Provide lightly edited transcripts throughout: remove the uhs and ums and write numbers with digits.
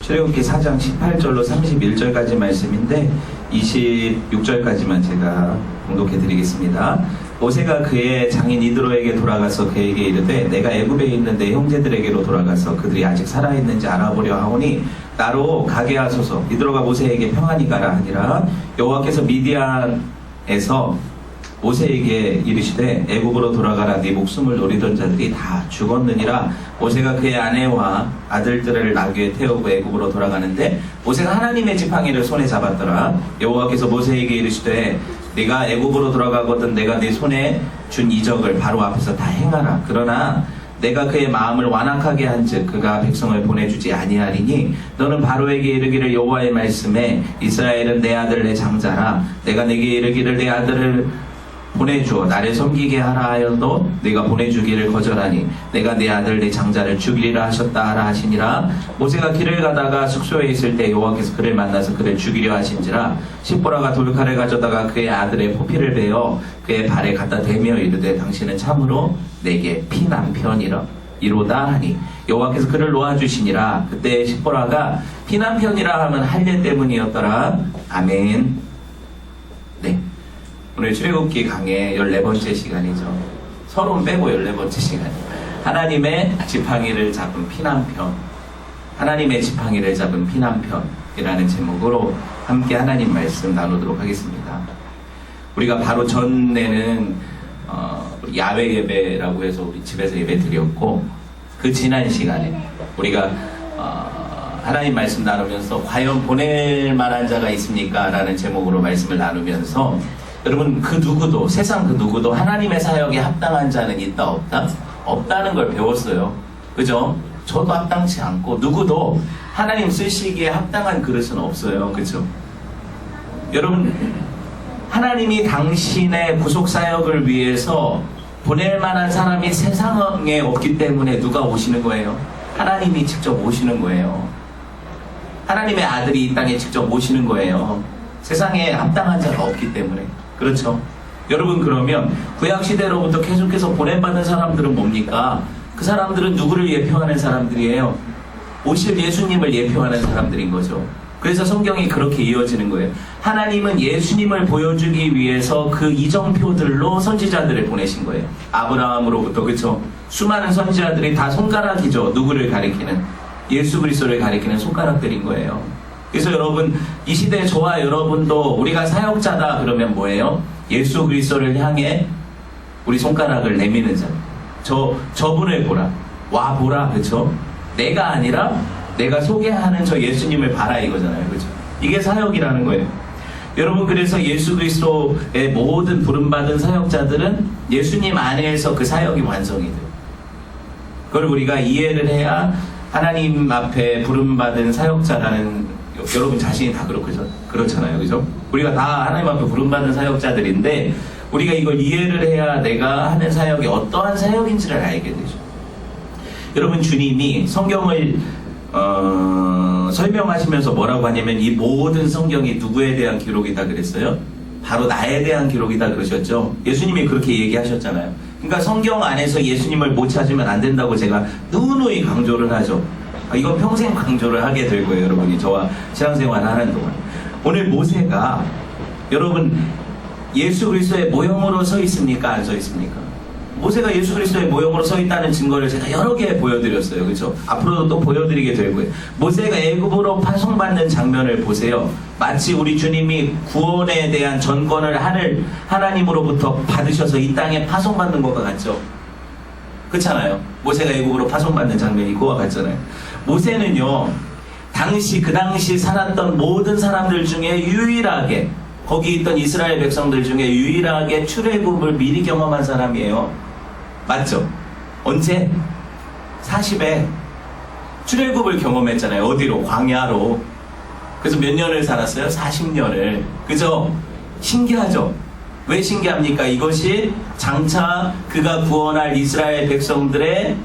출애굽기 4장 18절로 31절까지 말씀인데 26절까지만 제가 공독해 드리겠습니다. 모세가 그의 장인 이드로에게 돌아가서 그에게 이르되 내가 애굽에 있는 내 형제들에게로 돌아가서 그들이 아직 살아있는지 알아보려 하오니 나로 가게 하소서. 이드로가 모세에게 평안히 가라 하니라. 여호와께서 미디안에서 모세에게 이르시되 애굽으로 돌아가라. 네 목숨을 노리던 자들이 다 죽었느니라. 모세가 그의 아내와 아들들을 나귀에 태우고 애굽으로 돌아가는데 모세가 하나님의 지팡이를 손에 잡았더라. 여호와께서 모세에게 이르시되 네가 애굽으로 돌아가거든 내가 네 손에 준 이적을 바로 앞에서 다 행하라. 그러나 내가 그의 마음을 완악하게 한즉 그가 백성을 보내주지 아니하리니 너는 바로에게 이르기를 여호와의 말씀에 이스라엘은 내 아들 내 장자라. 내가 네게 이르기를 내 아들을 보내주어 나를 섬기게 하라 하여도 네가 보내주기를 거절하니 내가 내 아들 내 장자를 죽이리라 하셨다 하라 하시니라. 모세가 길을 가다가 숙소에 있을 때 여호와께서 그를 만나서 그를 죽이려 하신지라. 십보라가 돌칼을 가져다가 그의 아들의 포피를 베어 그의 발에 갖다 대며 이르되 당신은 참으로 내게 피난편이라 이로다 하니 여호와께서 그를 놓아주시니라. 그때 십보라가 피난편이라 하면 할례 때문이었더라. 아멘. 네, 오늘 출애굽기 강의 14번째 시간이죠. 서론 빼고 14번째 시간이에요. 하나님의 지팡이를 잡은 피난편, 하나님의 지팡이를 잡은 피난편이라는 제목으로 함께 하나님 말씀 나누도록 하겠습니다. 우리가 바로 전에는 야외 예배라고 해서 우리 집에서 예배 드렸고, 그 지난 시간에 우리가 하나님 말씀 나누면서 과연 보낼 만한 자가 있습니까? 라는 제목으로 말씀을 나누면서 여러분, 그 누구도, 세상 그 누구도 하나님의 사역에 합당한 자는 있다 없다? 없다는 걸 배웠어요. 그죠? 저도 합당치 않고 누구도 하나님 쓰시기에 합당한 그릇은 없어요. 그죠? 여러분, 하나님이 당신의 구속사역을 위해서 보낼 만한 사람이 세상에 없기 때문에 누가 오시는 거예요? 하나님이 직접 오시는 거예요. 하나님의 아들이 이 땅에 직접 오시는 거예요. 세상에 합당한 자가 없기 때문에. 그렇죠? 여러분, 그러면 구약시대로부터 계속해서 보내받은 사람들은 뭡니까? 그 사람들은 누구를 예표하는 사람들이에요? 오실 예수님을 예표하는 사람들인 거죠. 그래서 성경이 그렇게 이어지는 거예요. 하나님은 예수님을 보여주기 위해서 그 이정표들로 선지자들을 보내신 거예요. 아브라함으로부터, 그렇죠? 수많은 선지자들이 다 손가락이죠. 누구를 가리키는? 예수 그리스도를 가리키는 손가락들인 거예요. 그래서 여러분, 이 시대에 저와 여러분도 우리가 사역자다 그러면 뭐예요? 예수 그리스도를 향해 우리 손가락을 내미는 자. 저분을 보라. 와 보라. 그렇죠? 내가 아니라 내가 소개하는 저 예수님을 봐라 이거잖아요. 그렇죠? 이게 사역이라는 거예요. 여러분, 그래서 예수 그리스도의 모든 부름받은 사역자들은 예수님 안에서 그 사역이 완성이 돼요. 그걸 우리가 이해를 해야 하나님 앞에 부름받은 사역자라는, 여러분 자신이 다 그렇잖아요. 그죠? 우리가 다 하나님 앞에 부름받은 사역자들인데 우리가 이걸 이해를 해야 내가 하는 사역이 어떠한 사역인지를 알게 되죠. 여러분, 주님이 성경을 설명하시면서 뭐라고 하냐면 이 모든 성경이 누구에 대한 기록이다 그랬어요? 바로 나에 대한 기록이다 그러셨죠? 예수님이 그렇게 얘기하셨잖아요. 그러니까 성경 안에서 예수님을 못 찾으면 안 된다고 제가 누누이 강조를 하죠. 이건 평생 강조를 하게 될 거예요. 여러분이 저와 신앙생활을 하는 동안. 오늘 모세가 여러분 예수 그리스도의 모형으로 서 있습니까? 안 서 있습니까? 모세가 예수 그리스도의 모형으로 서 있다는 증거를 제가 여러 개 보여드렸어요. 그렇죠? 앞으로도 또 보여드리게 될 거예요. 모세가 애굽으로 파송받는 장면을 보세요. 마치 우리 주님이 구원에 대한 전권을 하나님으로부터 받으셔서 이 땅에 파송받는 것과 같죠? 그렇잖아요. 모세가 애굽으로 파송받는 장면이 그와 같잖아요. 모세는요, 그 당시 살았던 모든 사람들 중에 유일하게, 거기 있던 이스라엘 백성들 중에 유일하게 출애굽을 미리 경험한 사람이에요. 맞죠? 언제? 40에 출애굽을 경험했잖아요. 어디로? 광야로. 그래서 몇 년을 살았어요? 40년을. 그죠? 신기하죠? 왜 신기합니까? 이것이 장차 그가 구원할 이스라엘 백성들의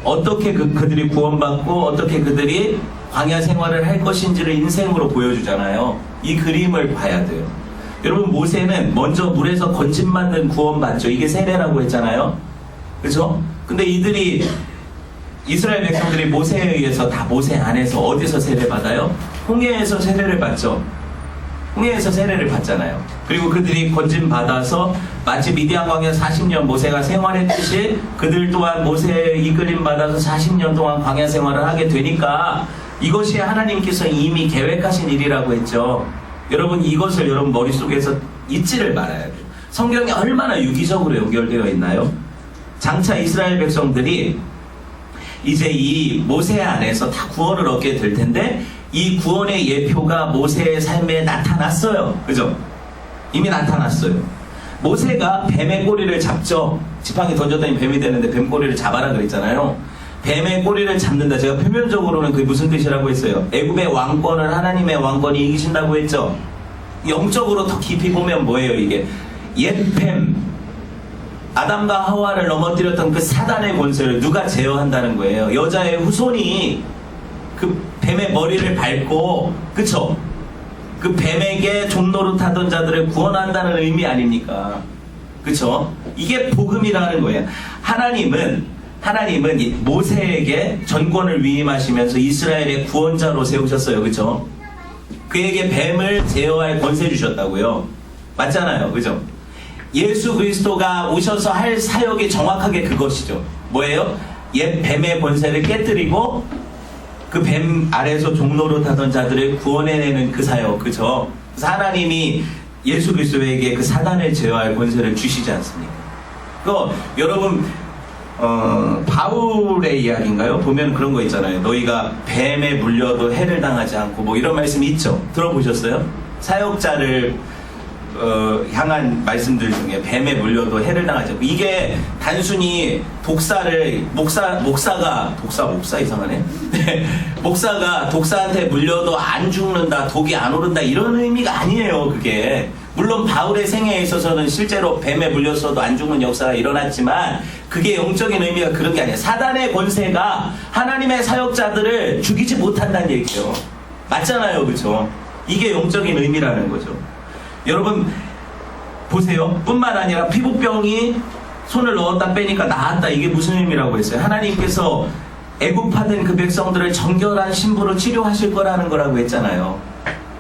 어떻게 그들이 구원받고 어떻게 그들이 광야 생활을 할 것인지를 인생으로 보여주잖아요. 이 그림을 봐야 돼요. 여러분, 모세는 먼저 물에서 건짐받는 구원받죠. 이게 세례라고 했잖아요. 그렇죠? 근데 이들이 이스라엘 백성들이 모세에 의해서 다 모세 안에서 어디서 세례 받아요? 홍해에서 세례를 받죠. 홍해에서 세례를 받잖아요. 그리고 그들이 건진 받아서 마치 미디안 광야 40년 모세가 생활했듯이 그들 또한 모세의 이끌림 받아서 40년 동안 광야 생활을 하게 되니까 이것이 하나님께서 이미 계획하신 일이라고 했죠. 여러분 이것을 여러분 머릿속에서 잊지를 말아야 돼요. 성경이 얼마나 유기적으로 연결되어 있나요? 장차 이스라엘 백성들이 이제 이 모세 안에서 다 구원을 얻게 될 텐데 이 구원의 예표가 모세의 삶에 나타났어요. 그죠? 이미 나타났어요. 모세가 뱀의 꼬리를 잡죠. 지팡이 던졌더니 뱀이 되는데 뱀 꼬리를 잡아라 그랬잖아요. 뱀의 꼬리를 잡는다. 제가 표면적으로는 그게 무슨 뜻이라고 했어요? 애굽의 왕권을 하나님의 왕권이 이기신다고 했죠. 영적으로 더 깊이 보면 뭐예요 이게? 옛뱀 아담과 하와를 넘어뜨렸던 그 사단의 권세를 누가 제어한다는 거예요. 여자의 후손이 그 뱀의 머리를 밟고, 그쵸? 그 뱀에게 종노릇하던 자들을 구원한다는 의미 아닙니까? 그쵸? 이게 복음이라는 거예요. 하나님은 모세에게 전권을 위임하시면서 이스라엘의 구원자로 세우셨어요. 그쵸? 그에게 뱀을 제어할 권세 주셨다고요. 맞잖아요. 그죠? 예수 그리스도가 오셔서 할 사역이 정확하게 그것이죠. 뭐예요? 옛 뱀의 권세를 깨뜨리고 그 뱀 아래에서 종노릇하던 자들을 구원해내는 그 사역. 그죠? 그래서 하나님이 예수 그리스도에게 그 사단을 제어할 권세를 주시지 않습니까? 여러분 바울의 이야기인가요? 보면 그런 거 있잖아요. 너희가 뱀에 물려도 해를 당하지 않고 뭐 이런 말씀이 있죠. 들어보셨어요? 사역자를 향한 말씀들 중에 뱀에 물려도 해를 당하지 않고, 이게 단순히 독사를 목사가 이상하네. 목사가 독사한테 물려도 안 죽는다, 독이 안 오른다 이런 의미가 아니에요. 그게 물론 바울의 생애에 있어서는 실제로 뱀에 물렸어도 안 죽는 역사가 일어났지만 그게 영적인 의미가 그런 게 아니에요. 사단의 권세가 하나님의 사역자들을 죽이지 못한다는 얘기예요. 맞잖아요. 그렇죠? 이게 영적인 의미라는 거죠. 여러분 보세요. 뿐만 아니라 피부병이 손을 넣었다 빼니까 나았다. 이게 무슨 의미라고 했어요? 하나님께서 애굽하던 그 백성들을 정결한 신부로 치료하실 거라는 거라고 했잖아요.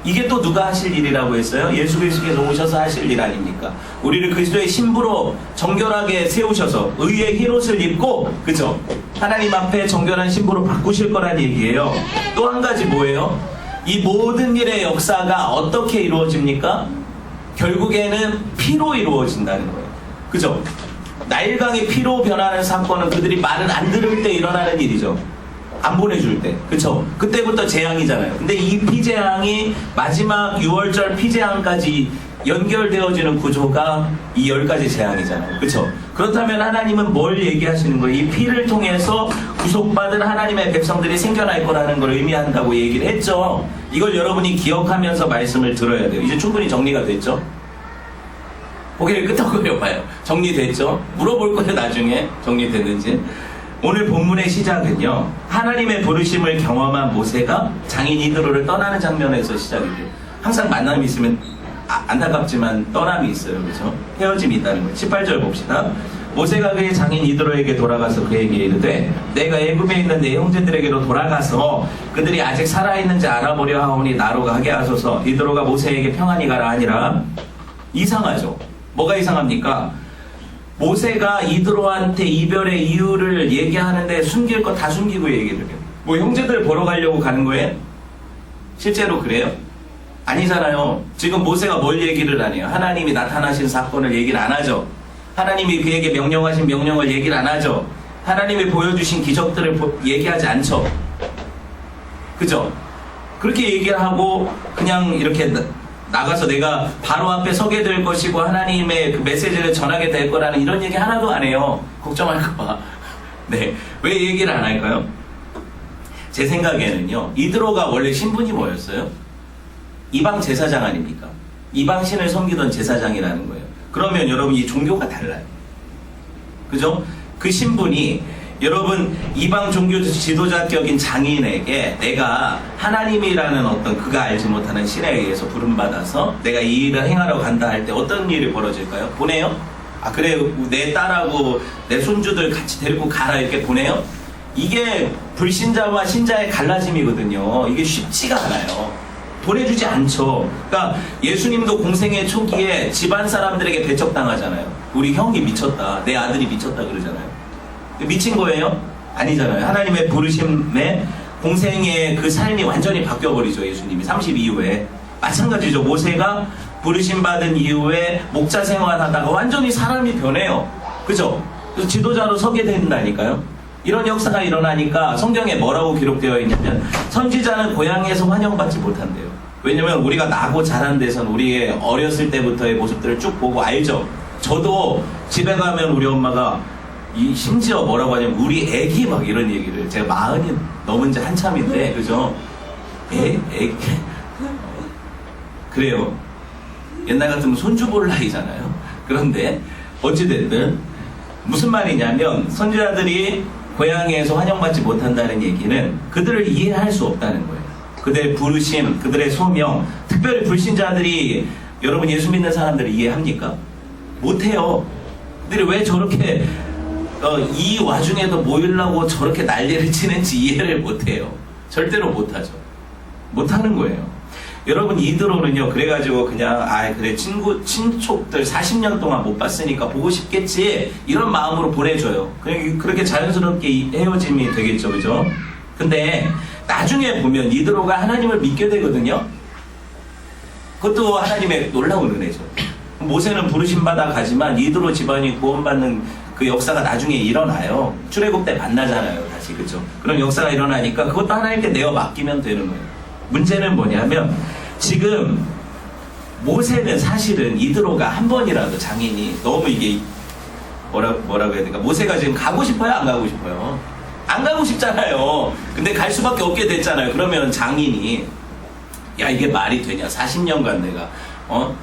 이게 또 누가 하실 일이라고 했어요? 예수 그리스도께서 오셔서 하실 일 아닙니까? 우리를 그리스도의 신부로 정결하게 세우셔서 의의 흰옷을 입고, 그죠? 하나님 앞에 정결한 신부로 바꾸실 거라는 얘기예요. 또 한 가지 뭐예요? 이 모든 일의 역사가 어떻게 이루어집니까? 결국에는 피로 이루어진다는 거예요. 그죠? 나일강이 피로 변하는 사건은 그들이 말을 안 들을 때 일어나는 일이죠. 안 보내줄 때. 그쵸? 그때부터 재앙이잖아요. 근데 이 피재앙이 마지막 6월절 피재앙까지 연결되어지는 구조가 이 10가지 재앙이잖아요. 그쵸? 그렇다면 하나님은 뭘 얘기하시는 거예요? 이 피를 통해서 구속받은 하나님의 백성들이 생겨날 거라는 걸 의미한다고 얘기를 했죠. 이걸 여러분이 기억하면서 말씀을 들어야 돼요. 이제 충분히 정리가 됐죠? 고개를 끄덕거려봐요. 정리됐죠? 물어볼 거예요, 나중에. 정리됐는지. 오늘 본문의 시작은요, 하나님의 부르심을 경험한 모세가 장인 이드로를 떠나는 장면에서 시작이 돼요. 항상 만남이 있으면 안타깝지만 떠남이 있어요. 그렇죠? 헤어짐이 있다는 거예요. 18절 봅시다. 모세가 그의 장인 이드로에게 돌아가서 그에게 이르되 내가 애굽에 있는 내 형제들에게로 돌아가서 그들이 아직 살아있는지 알아보려 하오니 나로 가게 하소서. 이드로가 모세에게 평안히 가라 하니라. 이상하죠? 뭐가 이상합니까? 모세가 이드로한테 이별의 이유를 얘기하는데 숨길 거 다 숨기고 얘기를 해요. 뭐 형제들 보러 가려고 가는 거예요? 실제로 그래요? 아니잖아요. 지금 모세가 뭘 얘기를 안 해요? 하나님이 나타나신 사건을 얘기를 안 하죠. 하나님이 그에게 명령하신 명령을 얘기를 안 하죠. 하나님이 보여주신 기적들을 얘기하지 않죠. 그죠? 그렇게 얘기를 하고 그냥 이렇게 나가서 내가 바로 앞에 서게 될 것이고 하나님의 그 메시지를 전하게 될 거라는 이런 얘기 하나도 안 해요. 걱정할까봐. 네. 왜 얘기를 안 할까요? 제 생각에는요, 이드로가 원래 신분이 뭐였어요? 이방 제사장 아닙니까? 이방 신을 섬기던 제사장이라는 거예요. 그러면 여러분 이 종교가 달라요. 그죠? 그 신분이 여러분 이방 종교 지도자격인 장인에게 내가 하나님이라는 어떤 그가 알지 못하는 신에 의해서 부름받아서 내가 이 일을 행하러 간다 할 때 어떤 일이 벌어질까요? 보내요? 아 그래 내 딸하고 내 손주들 같이 데리고 가라 이렇게 보내요? 이게 불신자와 신자의 갈라짐이거든요. 이게 쉽지가 않아요. 보내주지 않죠. 그러니까 예수님도 공생의 초기에 집안 사람들에게 배척당하잖아요. 우리 형이 미쳤다, 내 아들이 미쳤다 그러잖아요. 미친 거예요? 아니잖아요. 하나님의 부르심에 공생의 그 삶이 완전히 바뀌어버리죠. 예수님이 30 이후에. 마찬가지죠. 모세가 부르심 받은 이후에 목자 생활하다가 완전히 사람이 변해요. 그죠? 그래서 지도자로 서게 된다니까요. 이런 역사가 일어나니까 성경에 뭐라고 기록되어 있냐면 선지자는 고향에서 환영받지 못한대요. 왜냐면 우리가 나고 자란 데서는 우리의 어렸을 때부터의 모습들을 쭉 보고 알죠. 저도 집에 가면 우리 엄마가 심지어 뭐라고 하냐면 우리 애기 막 이런 얘기를, 제가 40이 넘은 지 한참인데 그죠? 애기 그래요. 옛날 같으면 손주 볼 나이잖아요. 그런데 어찌됐든 무슨 말이냐면 선지자들이 고향에서 환영받지 못한다는 얘기는 그들을 이해할 수 없다는 거예요. 그들의 부르심, 그들의 소명, 특별히 불신자들이, 여러분 예수 믿는 사람들을 이해합니까? 못해요. 그들이 왜 저렇게 이 와중에도 모이려고 저렇게 난리를 치는지 이해를 못해요. 절대로 못하죠. 못하는 거예요. 여러분 이드로는요, 그래가지고 그냥 그래 친족들 40년 동안 못 봤으니까 보고 싶겠지 이런 마음으로 보내줘요. 그렇게 자연스럽게 헤어짐이 되겠죠, 그죠? 근데 나중에 보면 이드로가 하나님을 믿게 되거든요. 그것도 하나님의 놀라운 은혜죠. 모세는 부르심받아 가지만 이드로 집안이 구원받는 그 역사가 나중에 일어나요. 출애굽 때 만나잖아요, 다시. 그죠? 그런 역사가 일어나니까 그것도 하나님께 내어 맡기면 되는 거예요. 문제는 뭐냐면 지금 모세는 사실은 이드로가 한 번이라도 장인이 너무 이게 뭐라고 해야 될까? 모세가 지금 가고 싶어요? 안 가고 싶어요? 안 가고 싶잖아요. 근데 갈 수밖에 없게 됐잖아요. 그러면 장인이 야 이게 말이 되냐? 40년간 내가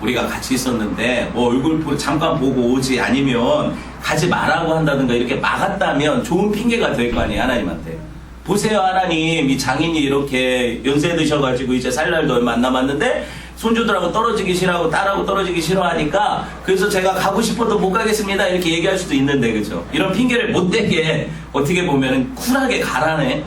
우리가 같이 있었는데 뭐 얼굴 잠깐 보고 오지, 아니면 가지 말라고 한다든가 이렇게 막았다면 좋은 핑계가 될 거 아니에요, 하나님한테. 보세요, 하나님, 이 장인이 이렇게 연세 드셔가지고 이제 살 날도 얼마 안 남았는데 손주들하고 떨어지기 싫어하고 딸하고 떨어지기 싫어하니까 그래서 제가 가고 싶어도 못 가겠습니다 이렇게 얘기할 수도 있는데, 그죠? 이런 핑계를 못 대게 어떻게 보면은 쿨하게 가라네.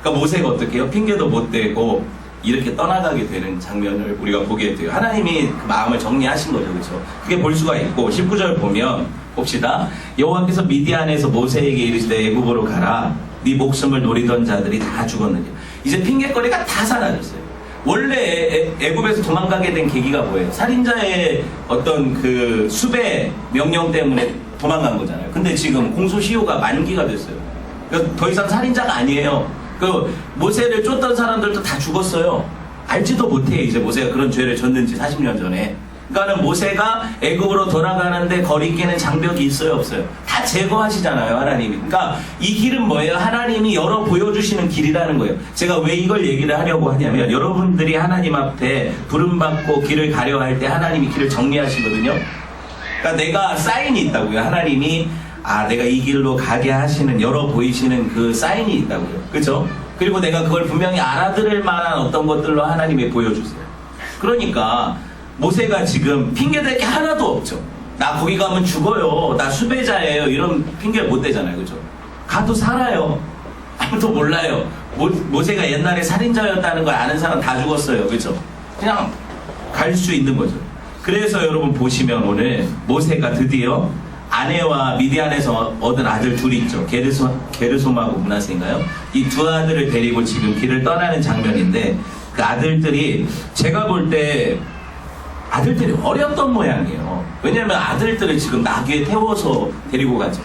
그러니까 모세가 어떻게 해요? 핑계도 못 대고 이렇게 떠나가게 되는 장면을 우리가 보게 돼요. 하나님이 그 마음을 정리하신 거죠, 그죠? 그게 볼 수가 있고, 19절 보면 봅시다. 여호와께서 미디안에서 모세에게 이르시되 애굽으로 가라. 네 목숨을 노리던 자들이 다 죽었느냐. 이제 핑계거리가 다 사라졌어요. 원래 애굽에서 도망가게 된 계기가 뭐예요? 살인자의 어떤 그 수배 명령 때문에 도망간 거잖아요. 근데 지금 공소시효가 만기가 됐어요. 그러니까 더 이상 살인자가 아니에요. 그 모세를 쫓던 사람들도 다 죽었어요. 알지도 못해 이제 모세가 그런 죄를 졌는지 40년 전에. 그러니까는 모세가 애굽으로 돌아가는데 거리끼는 장벽이 있어요, 없어요? 다 제거하시잖아요, 하나님이. 그러니까 이 길은 뭐예요? 하나님이 열어 보여주시는 길이라는 거예요. 제가 왜 이걸 얘기를 하려고 하냐면 여러분들이 하나님 앞에 부름받고 길을 가려 할 때 하나님이 길을 정리하시거든요. 그러니까 내가 사인이 있다고요. 하나님이 내가 이 길로 가게 하시는, 열어 보이시는 그 사인이 있다고요. 그죠? 그리고 내가 그걸 분명히 알아들을 만한 어떤 것들로 하나님이 보여주세요. 그러니까 모세가 지금 핑계댈 게 하나도 없죠. 나 거기 가면 죽어요. 나 수배자예요. 이런 핑계를 못 대잖아요. 그죠? 가도 살아요. 아무도 몰라요. 모세가 옛날에 살인자였다는 걸 아는 사람 다 죽었어요. 그죠? 그냥 갈 수 있는 거죠. 그래서 여러분 보시면 오늘 모세가 드디어 아내와 미디안에서 얻은 아들 둘이 있죠. 게르솜하고 므낫세인가요? 이 두 아들을 데리고 지금 길을 떠나는 장면인데, 그 아들들이 제가 볼 때 아들들이 어렸던 모양이에요. 왜냐하면 아들들을 지금 나귀에 태워서 데리고 가죠.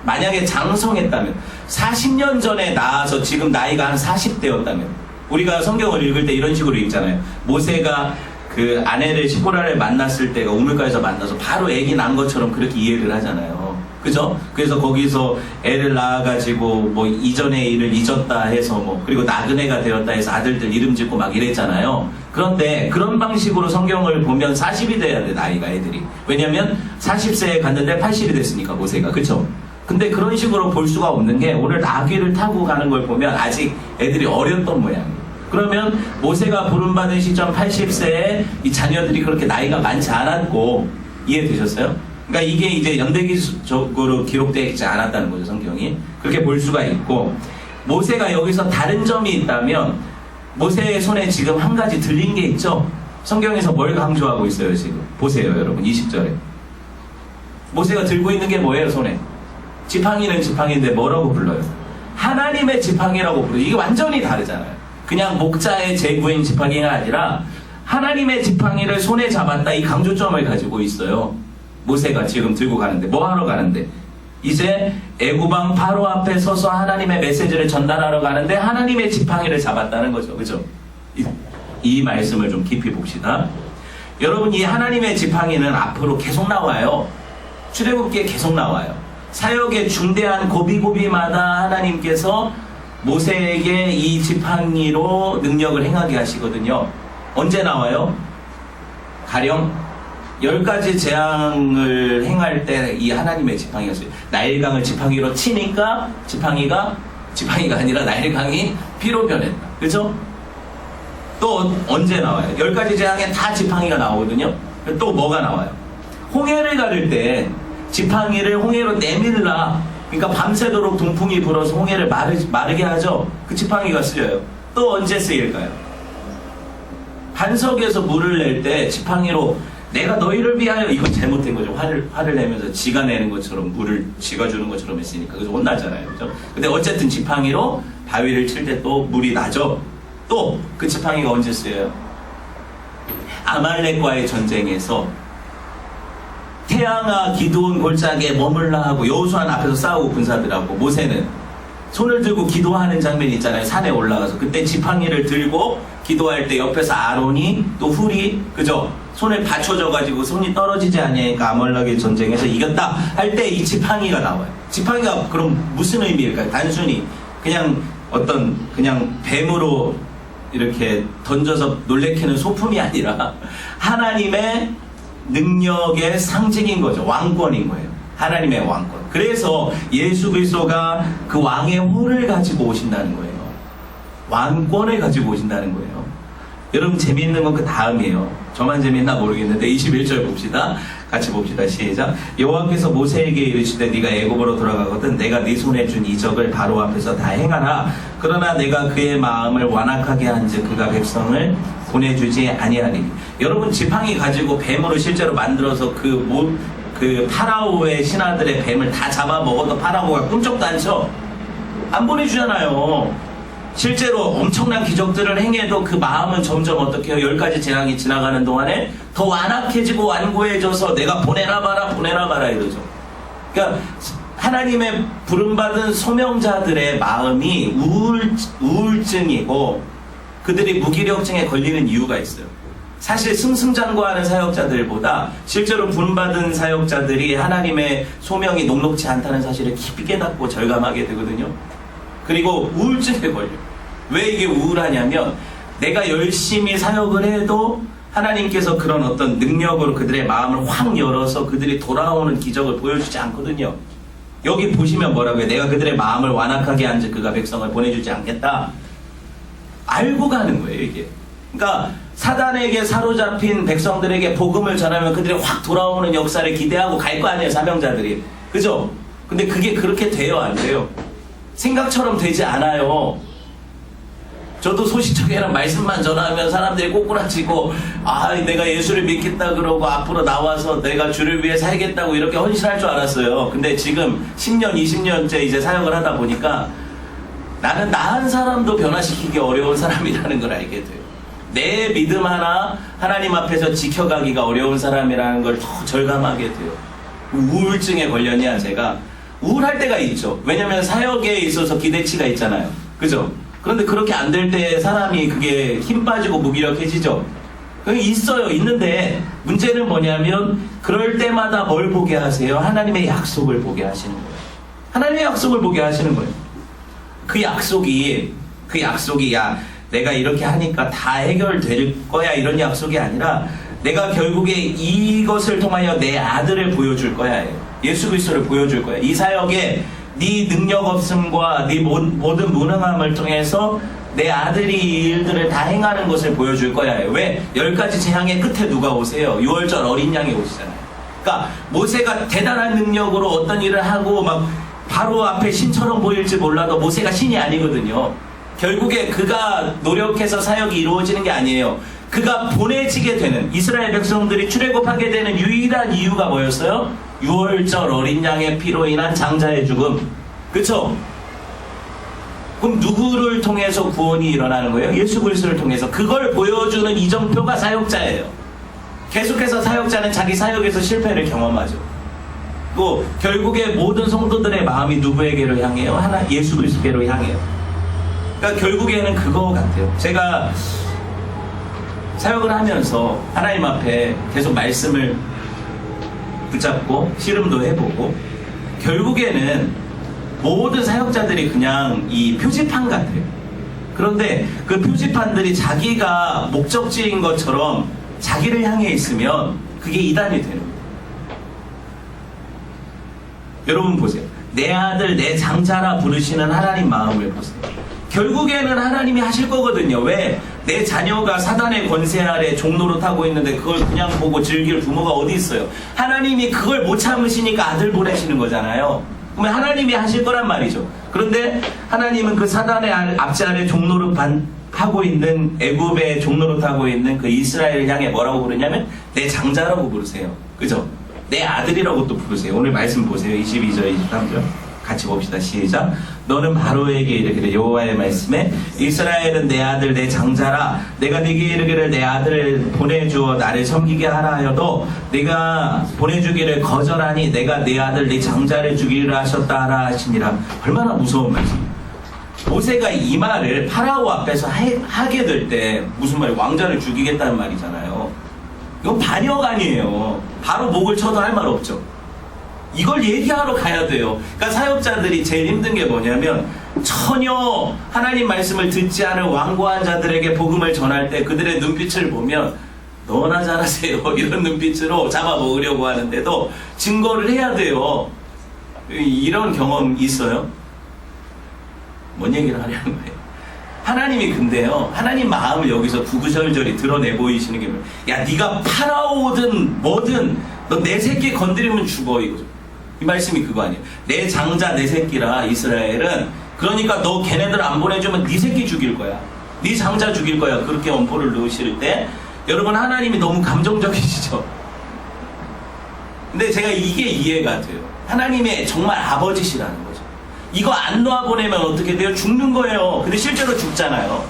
만약에 장성했다면, 40년 전에 낳아서 지금 나이가 한 40대였다면, 우리가 성경을 읽을 때 이런 식으로 읽잖아요. 모세가 그 아내를 시보라를 만났을 때가 우물가에서 만나서 바로 애기 난 것처럼 그렇게 이해를 하잖아요. 그죠? 그래서 거기서 애를 낳아가지고 뭐 이전의 일을 잊었다 해서 뭐, 그리고 나그네가 되었다 해서 아들들 이름 짓고 막 이랬잖아요. 그런데 그런 방식으로 성경을 보면 40이 돼야 돼, 나이가 애들이. 왜냐면 40세에 갔는데 80이 됐으니까 모세가. 그쵸? 근데 그런 식으로 볼 수가 없는 게 오늘 나귀를 타고 가는 걸 보면 아직 애들이 어렸던 모양이에요. 그러면 모세가 부름받은 시점 80세에 이 자녀들이 그렇게 나이가 많지 않았고, 이해되셨어요? 그러니까 이게 이제 연대기적으로 기록되어 있지 않았다는 거죠, 성경이. 그렇게 볼 수가 있고, 모세가 여기서 다른 점이 있다면, 모세의 손에 지금 한 가지 들린 게 있죠? 성경에서 뭘 강조하고 있어요, 지금? 보세요, 여러분. 20절에. 모세가 들고 있는 게 뭐예요, 손에? 지팡이는 지팡이인데 뭐라고 불러요? 하나님의 지팡이라고 불러요. 이게 완전히 다르잖아요. 그냥 목자의 제구인 지팡이가 아니라 하나님의 지팡이를 손에 잡았다, 이 강조점을 가지고 있어요. 모세가 지금 들고 가는데, 뭐 하러 가는데? 이제 애굽왕 바로 앞에 서서 하나님의 메시지를 전달하러 가는데 하나님의 지팡이를 잡았다는 거죠. 그죠? 이 말씀을 좀 깊이 봅시다. 여러분, 이 하나님의 지팡이는 앞으로 계속 나와요. 출애굽기에 계속 나와요. 사역의 중대한 고비고비마다 하나님께서 모세에게 이 지팡이로 능력을 행하게 하시거든요. 언제 나와요? 가령 10가지 재앙을 행할 때 이 하나님의 지팡이였어요. 나일강을 지팡이로 치니까 지팡이가 아니라 나일강이 피로 변했다. 그죠? 또 언제 나와요? 10가지 재앙에 다 지팡이가 나오거든요. 또 뭐가 나와요? 홍해를 가를 때 지팡이를 홍해로 내밀라. 그러니까 밤새도록 동풍이 불어서 홍해를 마르게 하죠. 그 지팡이가 쓰여요. 또 언제 쓰일까요? 반석에서 물을 낼 때 지팡이로 내가 너희를 위하여, 이건 잘못된 거죠. 화를 내면서 지가 내는 것처럼 물을 지가 주는 것처럼 했으니까 그래서 혼나잖아요. 그죠? 근데 어쨌든 지팡이로 바위를 칠 때 또 물이 나죠. 또 그 지팡이가 언제 쓰여요? 아말렉과의 전쟁에서 태양아 기드온 골짜기에 머물라 하고 여호수아는 앞에서 싸우고 군사들하고, 모세는 손을 들고 기도하는 장면이 있잖아요. 산에 올라가서 그때 지팡이를 들고 기도할 때 옆에서 아론이 또 훌이, 그죠? 손을 받쳐줘가지고 손이 떨어지지 않으니까 아말렉의 전쟁에서 이겼다 할 때 이 지팡이가 나와요. 지팡이가 그럼 무슨 의미일까요? 단순히 그냥 그냥 뱀으로 이렇게 던져서 놀래키는 소품이 아니라 하나님의 능력의 상징인 거죠. 왕권인 거예요. 하나님의 왕권. 그래서 예수 그리스도가 그 왕의 호를 가지고 오신다는 거예요. 왕권을 가지고 오신다는 거예요. 여러분, 재미있는 건 그 다음이에요. 저만 재미있나 모르겠는데 21절 봅시다. 같이 봅시다. 시작. 여호와께서 모세에게 이르시되 네가 애굽으로 돌아가거든 내가 네 손에 준 이적을 바로 앞에서 다 행하라. 그러나 내가 그의 마음을 완악하게 한즉 그가 백성을 보내주지 아니하리니. 여러분, 지팡이 가지고 뱀으로 실제로 만들어서 그 파라오의 신하들의 뱀을 다 잡아먹어도 파라오가 꿈쩍도 안 쳐. 안 보내주잖아요. 실제로 엄청난 기적들을 행해도 그 마음은 점점 어떻게 해요? 10가지 재앙이 지나가는 동안에 더 완악해지고 완고해져서 내가 보내라 봐라 이러죠. 그러니까 하나님의 부름받은 소명자들의 마음이 우울증이고 그들이 무기력증에 걸리는 이유가 있어요. 사실 승승장구하는 사역자들보다 실제로 부름받은 사역자들이 하나님의 소명이 녹록지 않다는 사실을 깊이 깨닫고 절감하게 되거든요. 그리고 우울증에 걸려요. 왜 이게 우울하냐면 내가 열심히 사역을 해도 하나님께서 그런 어떤 능력으로 그들의 마음을 확 열어서 그들이 돌아오는 기적을 보여주지 않거든요. 여기 보시면 뭐라고요? 내가 그들의 마음을 완악하게 한즉 그가 백성을 보내주지 않겠다. 알고 가는 거예요, 이게. 그러니까 사단에게 사로잡힌 백성들에게 복음을 전하면 그들이 확 돌아오는 역사를 기대하고 갈 거 아니에요, 사명자들이. 그죠? 근데 그게 그렇게 돼요, 안 돼요? 생각처럼 되지 않아요. 저도 소식적이랑 말씀만 전하면 사람들이 꼬꾸라치고 내가 예수를 믿겠다 그러고 앞으로 나와서 내가 주를 위해 살겠다고 이렇게 헌신할 줄 알았어요. 근데 지금 10년, 20년째 이제 사역을 하다 보니까 나는 나 한 사람도 변화시키기 어려운 사람이라는 걸 알게 돼요. 내 믿음 하나 하나님 앞에서 지켜가기가 어려운 사람이라는 걸 더 절감하게 돼요. 우울증에 걸렸냐, 제가. 우울할 때가 있죠. 왜냐면 사역에 있어서 기대치가 있잖아요. 그죠? 그런데 그렇게 안 될 때 사람이 그게 힘 빠지고 무기력해지죠. 있어요. 있는데 문제는 뭐냐면 그럴 때마다 뭘 보게 하세요? 하나님의 약속을 보게 하시는 거예요. 하나님의 약속을 보게 하시는 거예요. 그 약속이 야 내가 이렇게 하니까 다 해결될 거야 이런 약속이 아니라 내가 결국에 이것을 통하여 내 아들을 보여줄 거야. 예수 그리스도를 보여줄 거야. 이 사역에 네 능력 없음과 네 모든 무능함을 통해서 내 아들이 이 일들을 다 행하는 것을 보여줄 거야. 왜? 10가지 재앙의 끝에 누가 오세요? 6월절 어린 양이 오시잖아요. 그러니까 모세가 대단한 능력으로 어떤 일을 하고 막 바로 앞에 신처럼 보일지 몰라도 모세가 신이 아니거든요. 결국에 그가 노력해서 사역이 이루어지는 게 아니에요. 그가 보내지게 되는, 이스라엘 백성들이 출애굽하게 되는 유일한 이유가 뭐였어요? 유월절 어린 양의 피로 인한 장자의 죽음. 그쵸? 그럼 누구를 통해서 구원이 일어나는 거예요? 예수 그리스도를 통해서. 그걸 보여주는 이정표가 사역자예요. 계속해서 사역자는 자기 사역에서 실패를 경험하죠. 또 결국에 모든 성도들의 마음이 누구에게로 향해요? 하나, 예수 그리스도께로 향해요. 그러니까 결국에는 그거 같아요. 제가 사역을 하면서 하나님 앞에 계속 말씀을 붙잡고 씨름도 해보고, 결국에는 모든 사역자들이 그냥 이 표지판 같아요. 그런데 그 표지판들이 자기가 목적지인 것처럼 자기를 향해 있으면 그게 이단이 되는 거예요. 여러분 보세요. 내 아들 내 장자라 부르시는 하나님 마음을 보세요. 결국에는 하나님이 하실 거거든요. 왜? 내 자녀가 사단의 권세 아래 종로를 타고 있는데 그걸 그냥 보고 즐길 부모가 어디 있어요? 하나님이 그걸 못 참으시니까 아들 보내시는 거잖아요. 그러면 하나님이 하실 거란 말이죠. 그런데 하나님은 그 사단의 압제 아래 종로를 하고 있는, 애굽의 종로를 타고 있는 그 이스라엘을 향해 뭐라고 부르냐면 내 장자라고 부르세요. 그죠? 내 아들이라고 또 부르세요. 오늘 말씀 보세요. 22절 23절 같이 봅시다. 시작. 너는 바로에게 이르기를, 여호와의 말씀에 이스라엘은 내 아들 내 장자라, 내가 네게 이르기를 내 아들을 보내주어 나를 섬기게 하라 하여도 내가 보내주기를 거절하니 내가 내 아들 내 장자를 죽이리라 하셨다 하라 하시니라. 얼마나 무서운 말씀이에요. 모세가 이 말을 파라오 앞에서 하게 될 때 무슨 말이에요? 왕자를 죽이겠다는 말이잖아요. 이건 반역 아니에요. 바로 목을 쳐도 할 말 없죠. 이걸 얘기하러 가야 돼요. 그러니까 사역자들이 제일 힘든 게 뭐냐면, 전혀 하나님 말씀을 듣지 않은 완고한 자들에게 복음을 전할 때 그들의 눈빛을 보면 너나 잘하세요 이런 눈빛으로 잡아먹으려고 하는데도 증거를 해야 돼요. 이런 경험 있어요? 뭔 얘기를 하려는 거예요? 하나님이 근데요, 하나님 마음을 여기서 구구절절히 드러내 보이시는 게 뭐예요? 야, 네가 파라오든 뭐든 너 내 새끼 건드리면 죽어, 이거죠. 이 말씀이 그거 아니에요. 내 장자 내 새끼라 이스라엘은, 그러니까 너 걔네들 안 보내주면 네 새끼 죽일 거야, 네 장자 죽일 거야. 그렇게 엄포를 놓으실 때 여러분, 하나님이 너무 감정적이시죠. 근데 제가 이게 이해가 돼요. 하나님의 정말 아버지시라는 거죠. 이거 안 놓아보내면 어떻게 돼요? 죽는 거예요. 근데 실제로 죽잖아요.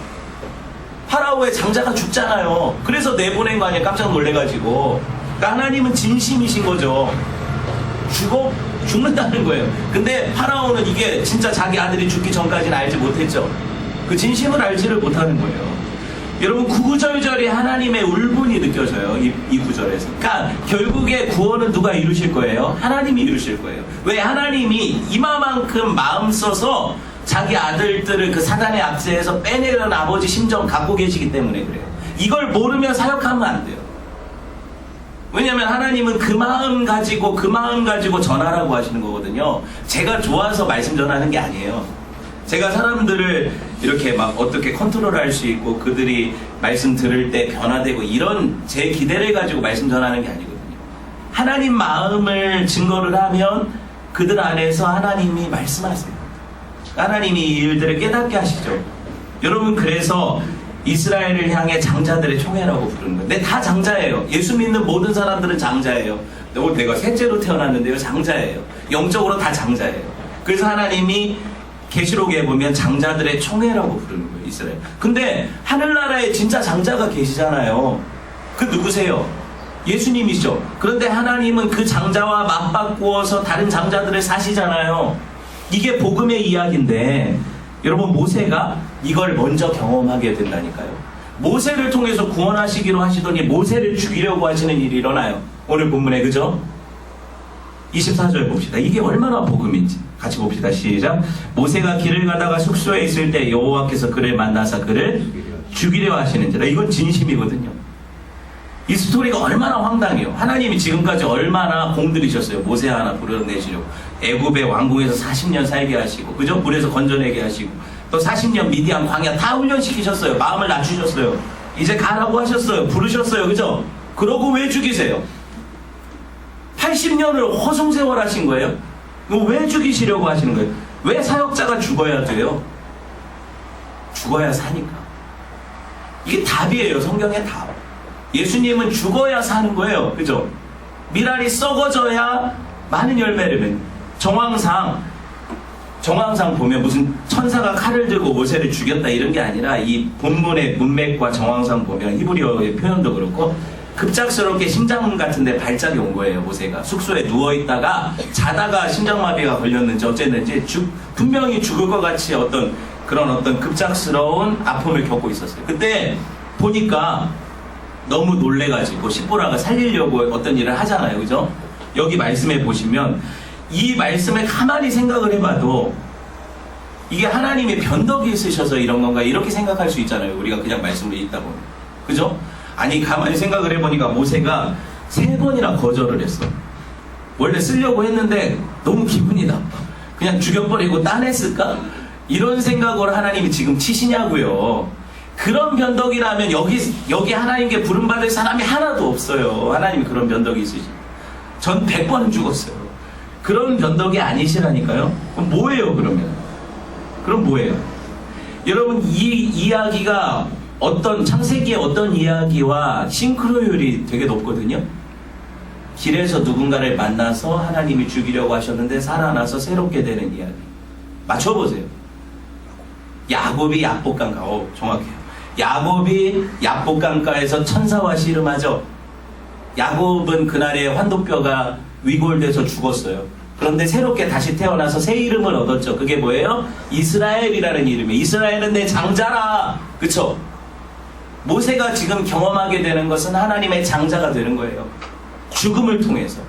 파라오의 장자가 죽잖아요. 그래서 내보낸 거 아니에요? 깜짝 놀래가지고. 그러니까 하나님은 진심이신 거죠. 죽는다는 거예요. 근데 파라오는 이게 진짜 자기 아들이 죽기 전까지는 알지 못했죠. 그 진심을 알지를 못하는 거예요. 여러분, 구구절절히 하나님의 울분이 느껴져요. 이 구절에서. 그러니까 결국에 구원은 누가 이루실 거예요? 하나님이 이루실 거예요. 왜? 하나님이 이마만큼 마음 써서 자기 아들들을 그 사단의 압제에서 빼내려는 아버지 심정 갖고 계시기 때문에 그래요. 이걸 모르면 사역하면 안 돼요. 왜냐면 하나님은 그 마음 가지고 전하라고 하시는 거거든요. 제가 좋아서 말씀 전하는 게 아니에요. 제가 사람들을 이렇게 막 어떻게 컨트롤할 수 있고 그들이 말씀 들을 때 변화되고 이런 제 기대를 가지고 말씀 전하는 게 아니거든요. 하나님 마음을 증거를 하면 그들 안에서 하나님이 말씀하세요. 하나님이 이 일들을 깨닫게 하시죠. 여러분, 그래서 이스라엘을 향해 장자들의 총회라고 부르는 거예요. 근데 다 장자예요. 예수 믿는 모든 사람들은 장자예요. 내가 셋째로 태어났는데요, 장자예요. 영적으로 다 장자예요. 그래서 하나님이 계시록에 보면 장자들의 총회라고 부르는 거예요, 이스라엘. 근데 하늘나라에 진짜 장자가 계시잖아요. 그 누구세요? 예수님이시죠. 그런데 하나님은 그 장자와 맞바꾸어서 다른 장자들을 사시잖아요. 이게 복음의 이야기인데, 여러분, 모세가 이걸 먼저 경험하게 된다니까요. 모세를 통해서 구원하시기로 하시더니 모세를 죽이려고 하시는 일이 일어나요. 오늘 본문에, 그죠? 24절 봅시다. 이게 얼마나 복음인지 같이 봅시다. 시작. 모세가 길을 가다가 숙소에 있을 때 여호와께서 그를 만나사 그를 죽이려 하시는지라. 이건 진심이거든요. 이 스토리가 얼마나 황당해요. 하나님이 지금까지 얼마나 공들이셨어요. 모세 하나 불러내시려고. 애굽의 왕궁에서 40년 살게 하시고, 그죠? 물에서 건져내게 하시고, 또 40년 미디안 광야 다 훈련시키셨어요. 마음을 낮추셨어요. 이제 가라고 하셨어요. 부르셨어요. 그죠? 그러고 왜 죽이세요? 80년을 허송세월하신 거예요? 이거 왜 죽이시려고 하시는 거예요? 왜 사역자가 죽어야 돼요? 죽어야 사니까. 이게 답이에요. 성경의 답. 예수님은 죽어야 사는 거예요. 그죠? 미랄이 썩어져야 많은 열매를 맺는. 정황상 보면 무슨 천사가 칼을 들고 모세를 죽였다 이런 게 아니라 이 본문의 문맥과 정황상 보면 히브리어의 표현도 그렇고 급작스럽게 심장 같은데 발작이 온 거예요. 모세가 숙소에 누워있다가 자다가 심장마비가 걸렸는지 어쨌는지 분명히 죽을 것 같이 어떤 급작스러운 아픔을 겪고 있었어요. 그때 보니까 너무 놀래가지고 십보라가 살리려고 어떤 일을 하잖아요. 그죠? 여기 말씀에 보시면 이 말씀을 가만히 생각을 해봐도 이게 하나님의 변덕이 있으셔서 이런 건가 이렇게 생각할 수 있잖아요. 우리가 그냥 말씀을 읽다 보면. 그죠? 아니 가만히 생각을 해보니까 모세가 3번이나 거절을 했어. 원래 쓰려고 했는데 너무 기분이 나빠. 그냥 죽여버리고 따냈을까? 이런 생각으로 하나님이 지금 치시냐고요. 그런 변덕이라면 여기 하나님께 부름받을 사람이 하나도 없어요. 하나님이 그런 변덕이 있으시죠. 전 100번 죽었어요. 그런 변덕이 아니시라니까요. 그럼 뭐예요 그러면? 그럼 뭐예요? 여러분 이 이야기가 창세기의 어떤 이야기와 싱크로율이 되게 높거든요. 길에서 누군가를 만나서 하나님이 죽이려고 하셨는데 살아나서 새롭게 되는 이야기. 맞춰보세요. 야곱이 약복강가. 정확해요. 야곱이 약복강가에서 천사와 씨름하죠. 야곱은 그날에 환도뼈가 위골돼서 죽었어요. 그런데 새롭게 다시 태어나서 새 이름을 얻었죠. 그게 뭐예요? 이스라엘이라는 이름이에요. 이스라엘은 내 장자라. 그쵸? 모세가 지금 경험하게 되는 것은 하나님의 장자가 되는 거예요. 죽음을 통해서.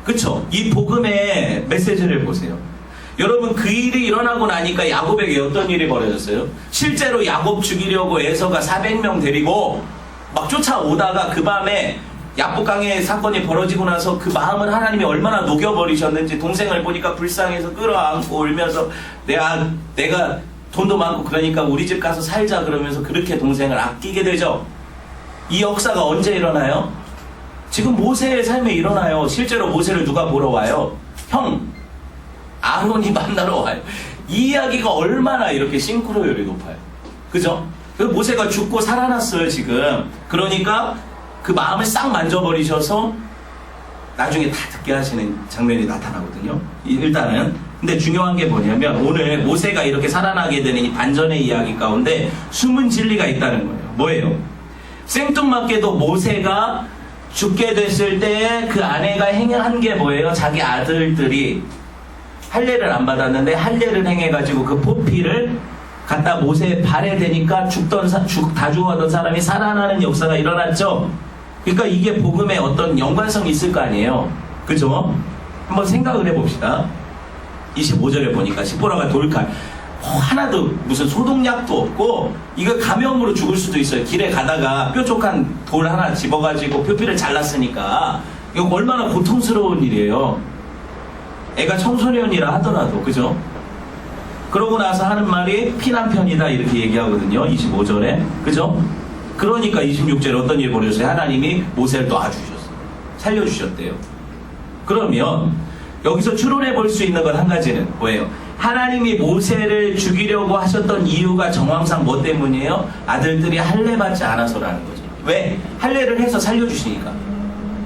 그쵸? 이 복음의 메시지를 보세요. 여러분 그 일이 일어나고 나니까 야곱에게 어떤 일이 벌어졌어요? 실제로 야곱 죽이려고 에서가 400명 데리고 막 쫓아오다가 그 밤에 야복강의 사건이 벌어지고 나서 그 마음을 하나님이 얼마나 녹여버리셨는지 동생을 보니까 불쌍해서 끌어안고 울면서 내가 돈도 많고 그러니까 우리 집 가서 살자 그러면서 그렇게 동생을 아끼게 되죠. 이 역사가 언제 일어나요? 지금 모세의 삶에 일어나요. 실제로 모세를 누가 보러 와요? 아론이 만나러 와요. 이 이야기가 얼마나 이렇게 싱크로율이 높아요. 그죠? 모세가 죽고 살아났어요 지금. 그러니까 그 마음을 싹 만져버리셔서 나중에 다 듣게 하시는 장면이 나타나거든요. 일단은. 근데 중요한 게 뭐냐면 오늘 모세가 이렇게 살아나게 되는 이 반전의 이야기 가운데 숨은 진리가 있다는 거예요. 뭐예요? 생뚱맞게도 모세가 죽게 됐을 때 그 아내가 행한 게 뭐예요? 자기 아들들이 할례를 안 받았는데 할례를 행해가지고 그 포피를 갖다 모세의 발에 대니까 다 죽어가던 사람이 살아나는 역사가 일어났죠. 그러니까 이게 복음에 어떤 연관성이 있을 거 아니에요. 그죠? 한번 생각을 해봅시다. 25절에 보니까 십보라가 돌칼 하나도 무슨 소독약도 없고 이거 감염으로 죽을 수도 있어요. 길에 가다가 뾰족한 돌 하나 집어가지고 표피를 잘랐으니까 이거 얼마나 고통스러운 일이에요. 애가 청소년이라 하더라도. 그죠? 그러고 나서 하는 말이 피난편이다 이렇게 얘기하거든요. 25절에. 그죠? 그러니까 26절에 어떤 일이 벌어졌어요? 하나님이 모세를 놔주셨어요. 살려주셨대요. 그러면 여기서 추론해 볼 수 있는 건 한 가지는 뭐예요? 하나님이 모세를 죽이려고 하셨던 이유가 정황상 뭐 때문이에요? 아들들이 할례 받지 않아서라는 거죠. 왜? 할례를 해서 살려주시니까.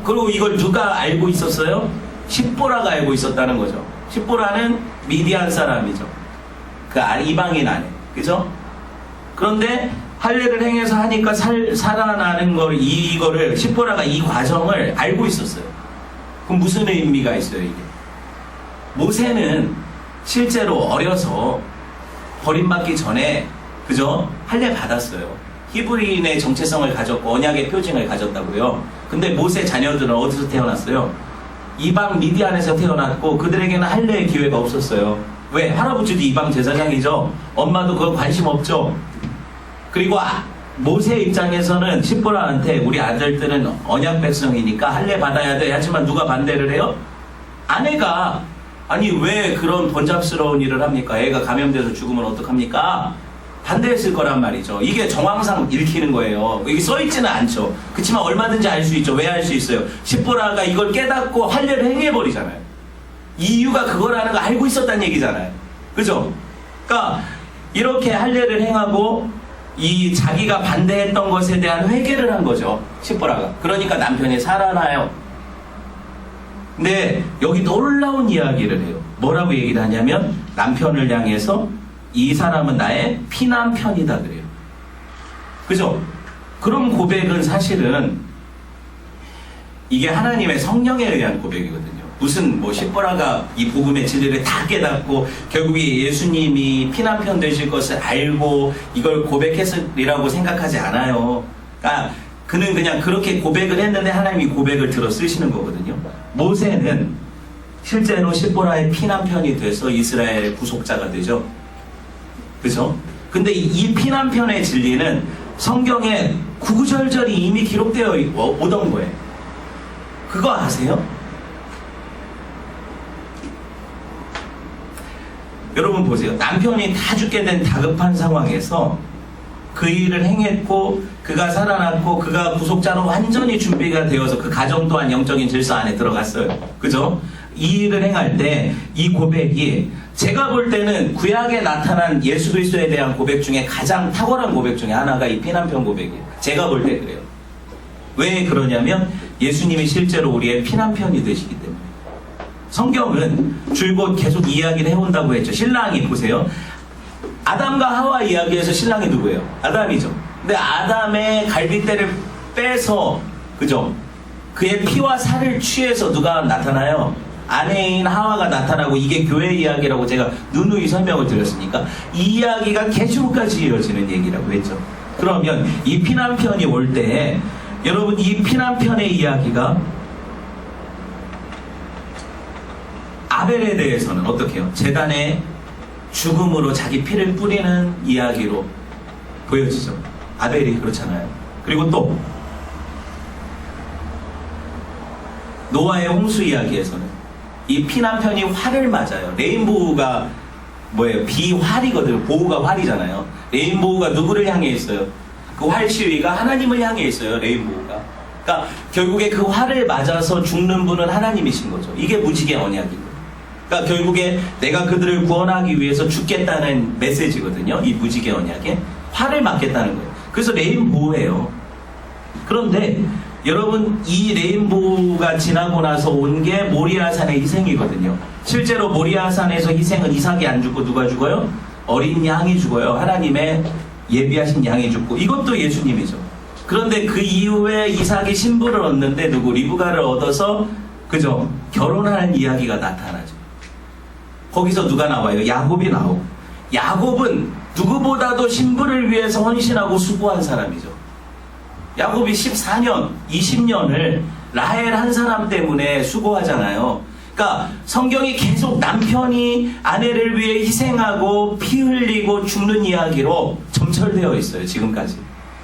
그리고 이걸 누가 알고 있었어요? 십보라가 알고 있었다는 거죠. 십보라는 미디안 사람이죠. 그 이방인 아내. 그죠? 그런데 할례를 행해서 하니까 살아나는 이거를 십보라가 이 과정을 알고 있었어요. 그럼 무슨 의미가 있어요 이게? 모세는 실제로 어려서 버림받기 전에 그죠? 할례 받았어요. 히브리인의 정체성을 가졌고 언약의 표징을 가졌다고요. 근데 모세 자녀들은 어디서 태어났어요? 이방 미디안에서 태어났고 그들에게는 할례의 기회가 없었어요. 왜? 할아버지도 이방 제사장이죠. 엄마도 그거 관심 없죠. 그리고 모세 입장에서는 십보라한테 우리 아들들은 언약 백성이니까 할례 받아야 돼. 하지만 누가 반대를 해요? 아내가. 아니 왜 그런 번잡스러운 일을 합니까? 애가 감염돼서 죽으면 어떡합니까? 반대했을 거란 말이죠. 이게 정황상 읽히는 거예요. 이게 써있지는 않죠. 그렇지만 얼마든지 알 수 있죠. 왜 알 수 있어요? 십보라가 이걸 깨닫고 할례를 행해버리잖아요. 이유가 그거라는 거 알고 있었다는 얘기잖아요. 그죠? 그러니까 이렇게 할례를 행하고 이 자기가 반대했던 것에 대한 회개를 한 거죠. 십보라가. 그러니까 남편이 살아나요. 근데 여기 놀라운 이야기를 해요. 뭐라고 얘기를 하냐면 남편을 향해서 이 사람은 나의 피남편이다 그래요. 그죠? 그런 고백은 사실은 이게 하나님의 성령에 의한 고백이거든요. 무슨 뭐 십보라가 이 복음의 진리를 다 깨닫고 결국에 예수님이 피남편 되실 것을 알고 이걸 고백했으리라고 생각하지 않아요. 그러니까 그는 그냥 그렇게 고백을 했는데 하나님이 고백을 들어 쓰시는 거거든요. 모세는 실제로 십보라의 피남편이 돼서 이스라엘의 구속자가 되죠. 그죠? 근데 이 피남편의 진리는 성경에 구구절절히 이미 기록되어 오던 거예요. 그거 아세요? 여러분 보세요. 남편이 다 죽게 된 다급한 상황에서 그 일을 행했고 그가 살아났고 그가 구속자로 완전히 준비가 되어서 그 가정 또한 영적인 질서 안에 들어갔어요. 그죠? 이 일을 행할 때 이 고백이 제가 볼 때는 구약에 나타난 예수 그리스도에 대한 고백 중에 가장 탁월한 고백 중에 하나가 이 피남편 고백이에요. 제가 볼 때 그래요. 왜 그러냐면 예수님이 실제로 우리의 피남편이 되시기 때문에. 성경은 줄곧 계속 이야기를 해온다고 했죠. 신랑이 보세요. 아담과 하와 이야기에서 신랑이 누구예요? 아담이죠. 근데 아담의 갈빗대를 빼서 그죠? 그의 피와 살을 취해서 누가 나타나요? 아내인 하와가 나타나고 이게 교회 이야기라고 제가 누누이 설명을 드렸으니까 이 이야기가 계속까지 이어지는 얘기라고 했죠. 그러면 이 피남편이 올 때 여러분 이 피남편의 이야기가 아벨에 대해서는 어떻게 해요? 제단의 죽음으로 자기 피를 뿌리는 이야기로 보여지죠. 아벨이 그렇잖아요. 그리고 또 노아의 홍수 이야기에서는 이 피남편이 활을 맞아요. 레인보우가 뭐예요? 비활이거든요. 보우가 활이잖아요. 레인보우가 누구를 향해 있어요? 그 활 시위가 하나님을 향해 있어요. 레인보우가. 그러니까 결국에 그 활을 맞아서 죽는 분은 하나님이신 거죠. 이게 무지개 언약이고. 그러니까 결국에 내가 그들을 구원하기 위해서 죽겠다는 메시지거든요. 이 무지개 언약에 활을 맞겠다는 거예요. 그래서 레인보우예요. 그런데 여러분 이 레인보우가 지나고 나서 온 게 모리아산의 희생이거든요. 실제로 모리아산에서 희생은 이삭이 안 죽고 누가 죽어요? 어린 양이 죽어요. 하나님의 예비하신 양이 죽고 이것도 예수님이죠. 그런데 그 이후에 이삭이 신부를 얻는데 누구? 리브가를 얻어서 그죠? 결혼하는 이야기가 나타나죠. 거기서 누가 나와요? 야곱이 나오고. 야곱은 누구보다도 신부를 위해서 헌신하고 수고한 사람이죠. 야곱이 14년, 20년을 라헬 한 사람 때문에 수고하잖아요. 그러니까 성경이 계속 남편이 아내를 위해 희생하고 피 흘리고 죽는 이야기로 점철되어 있어요. 지금까지.